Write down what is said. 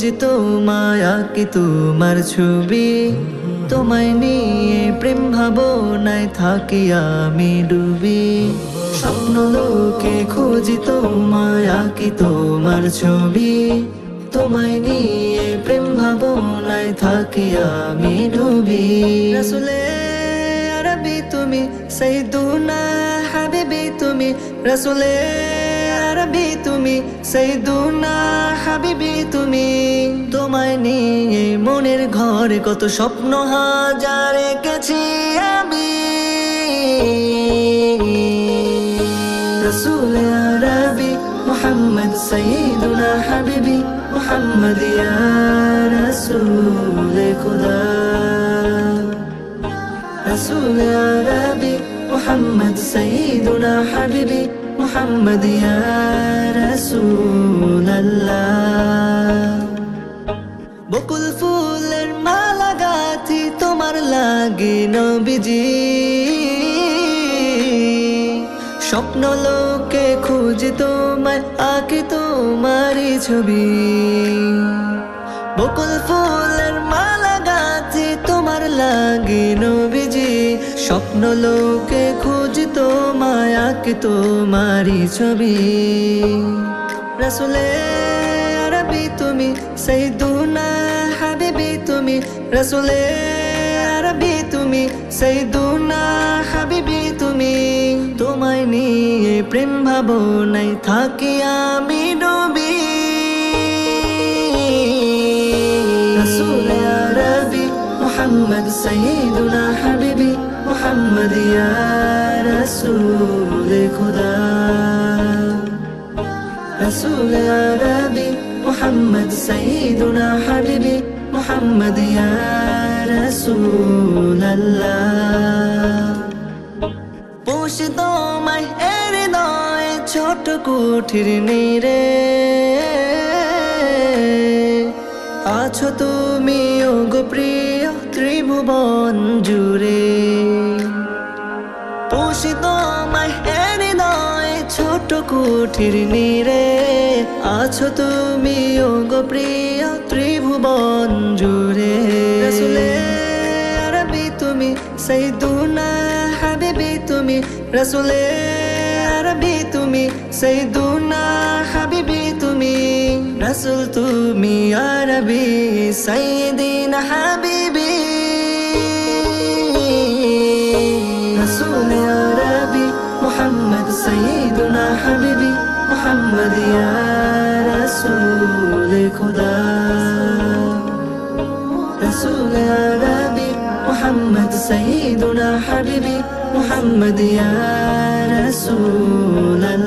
খুঁজি তোমায় আঁকি তোমার ছবি, তোমায় নিয়ে প্রেম ভাবনায় থাকি আমি ডুবি। স্বপ্ন লোকে খুঁজি তোমায় আঁকি তোমার ছবি, তোমায় নিয়ে প্রেম ভাবনায় থাকি আমি ডুবি। রাসূলে আরবি তুমি সাইয়্যিদুনা হাবিবি তুমি, রাসূলে আরবি তুমি সাইয়্যিদুনা হাবিবি তুমি। তোমায় নিয়ে মনের ঘরে কত স্বপ্ন হাজার এঁকেছি আমি। রাসূলে আরবি মুহাম্মদ সাইয়্যিদুনা হাবিবি মুহাম্মদ ইয়া রাসূলে খুদা। রাসূলে আরবি মুহাম্মদ সাইয়্যিদুনা হাবিবি মুহাম্মদ ইয়া রাসূলাল্লাহ। বকুল ফুলের মালা গাঁথি তোমার লাগে নবীজি, স্বপ্ন লোকে খুঁজি তোমায় আঁকি তোমারই ছবি। বকুল ফুলের মালা গাঁথি তোমার লাগে নবীজি, স্বপ্ন লোকে খুঁজি তোমায় আঁকি তোমারই ছবি। রাসূলে আরবি তুমি সাইয়্যিদুনা হাবিবি তুমি, রাসূলে আরবি তুমি সাইয়্যিদুনা হাবিবি তুমি। তোমায় নিয়ে প্রেম ভাবনায় থাকি আমি ডুবি। রাসূলে আরবি মুহাম্মদ সাইয়্যিদুনা হাবিবি মুহাম্মদ ইয়া রাসূলে খুদা। রাসূলে আরবি মুহাম্মদ সাইয়্যিদুনা হাবিবি মুহাম্মদ ইয়া রাসূলাল্লাহ। পোষে তোমায় হৃদয়ে ছোট কুঠির নীড়ে, আছো তুমি ওগো প্রিয় ত্রিভুবন জুড়ে। পোষে তোমায় হৃদয়ে ছোট কুঠির নীড়ে, আছো তুমি ওগো প্রিয় ত্রিভুবন জুড়ে। রাসূলে আরবি তুমি সাইয়্যিদুনা হাবিবি তুমি, রাসূলে আরবি তুমি সাইয়্যিদুনা হাবিবি তুমি। রাসূল তুমি আরবি সাইয়্যিদিনা হাবিবি। রাসূলে আরবি মুহাম্মদ সাইয়্যিদুনা হাবিবি মুহাম্মদ ইয়া রাসূলে খুদা। রাসূলে আরবি মুহাম্মদ সাইয়্যিদুনা হাবিবি মুহাম্মদ ইয়া রাসূলাল্লাহ।